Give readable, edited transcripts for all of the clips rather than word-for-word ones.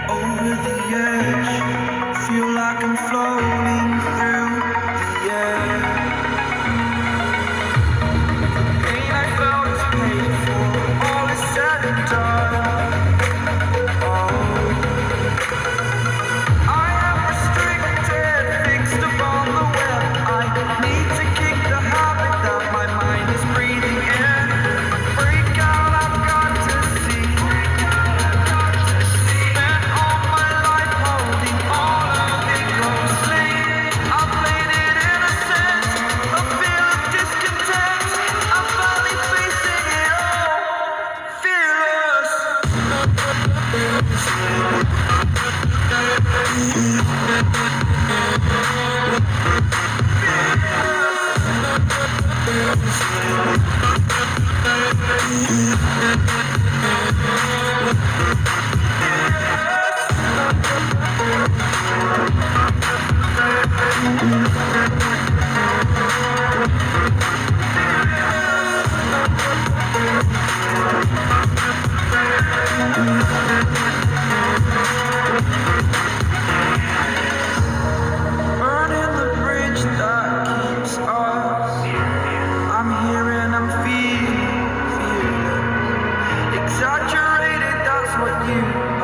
Over the edge, feel like I'm floating through the air. Pain I felt is paid for, all is said and done. Oh, I am restricted, fixed upon the web. I need to kick the habit that my mind is breathing in. Break out, I've got to see. Spent all my life holding all of it closely. I played it innocent, a feel of discontent. I'm finally facing it all, fearless. Burning the bridge that keeps us. I'm here and I'm feeling exaggerated, that's what you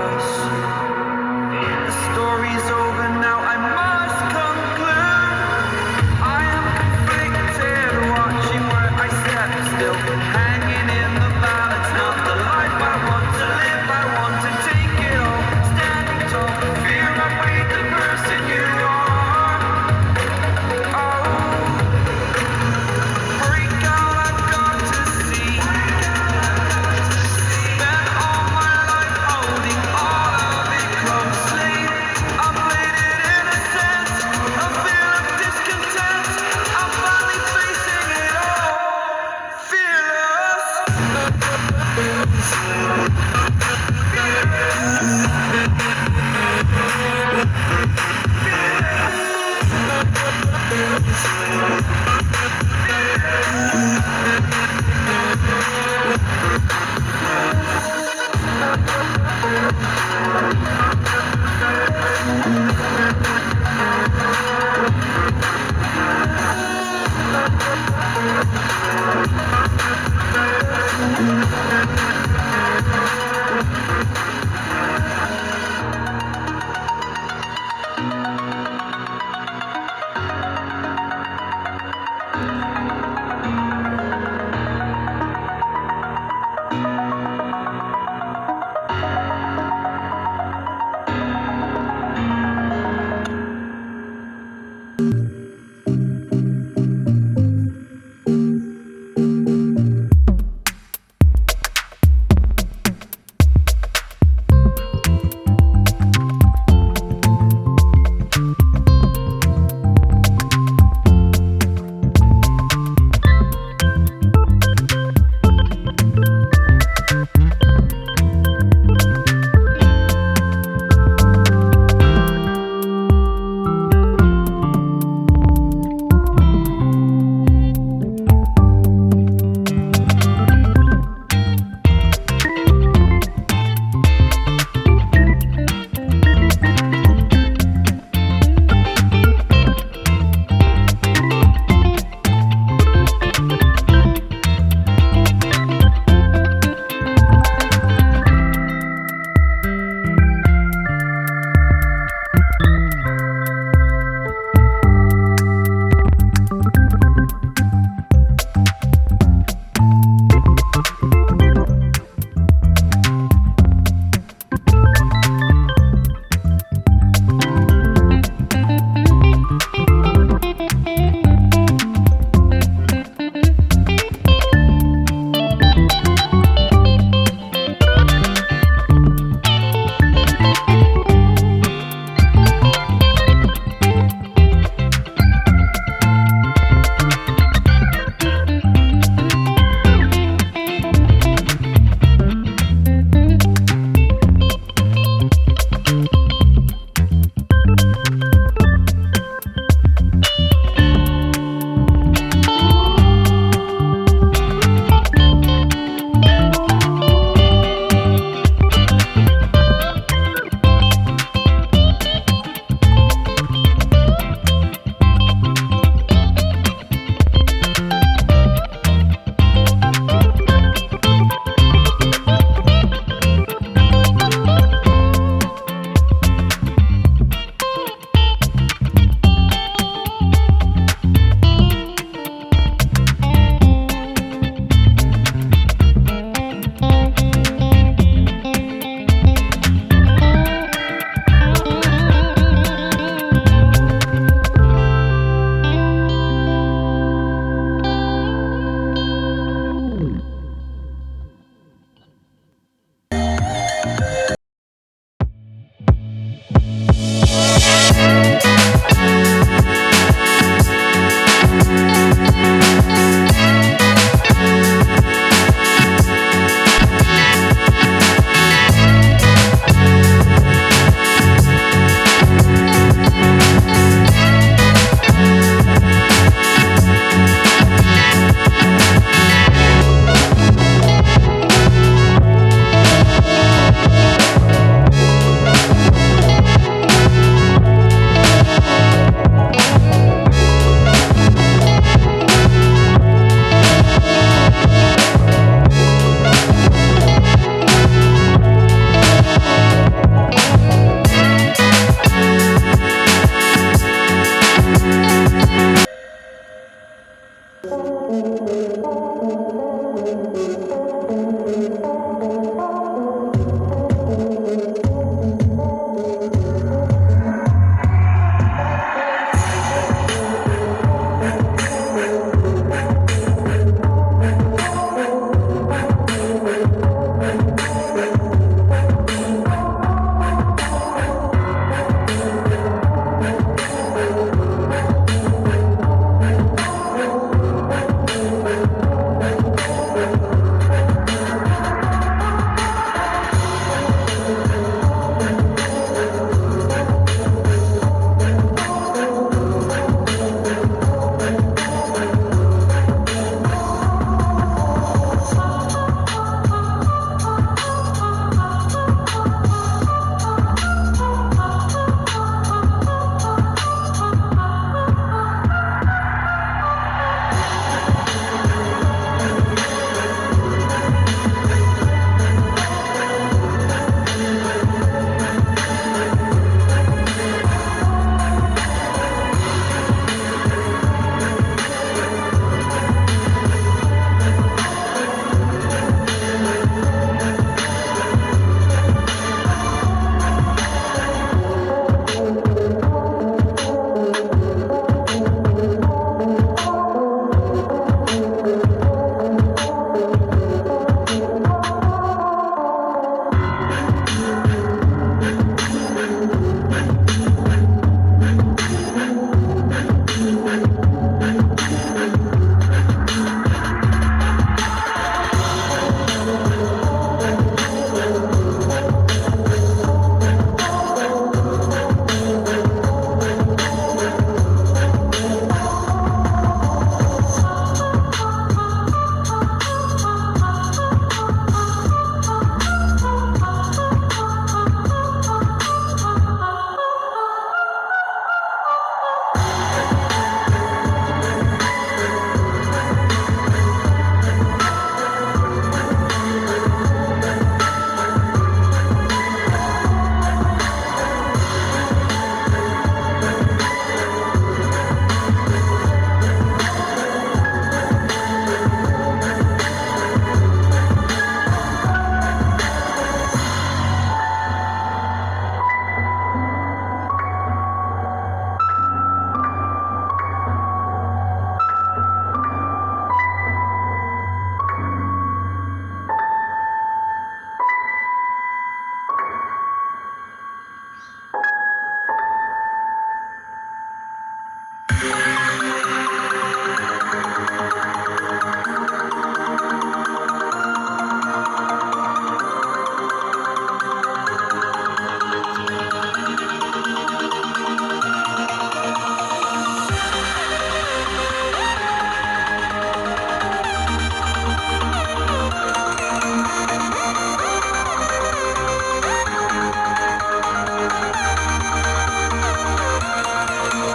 assume. The story's over now, I must conclude. I am conflicted, watching where I step still, hanging in the balance. Not the life I want to live, I want to take it all. Standing tall, fear I break the person you are. Oh, break out, I've got to see. Spent all my life holding all of it closely. I played it innocent, a feel of discontent. I'm finally facing it all, fearless.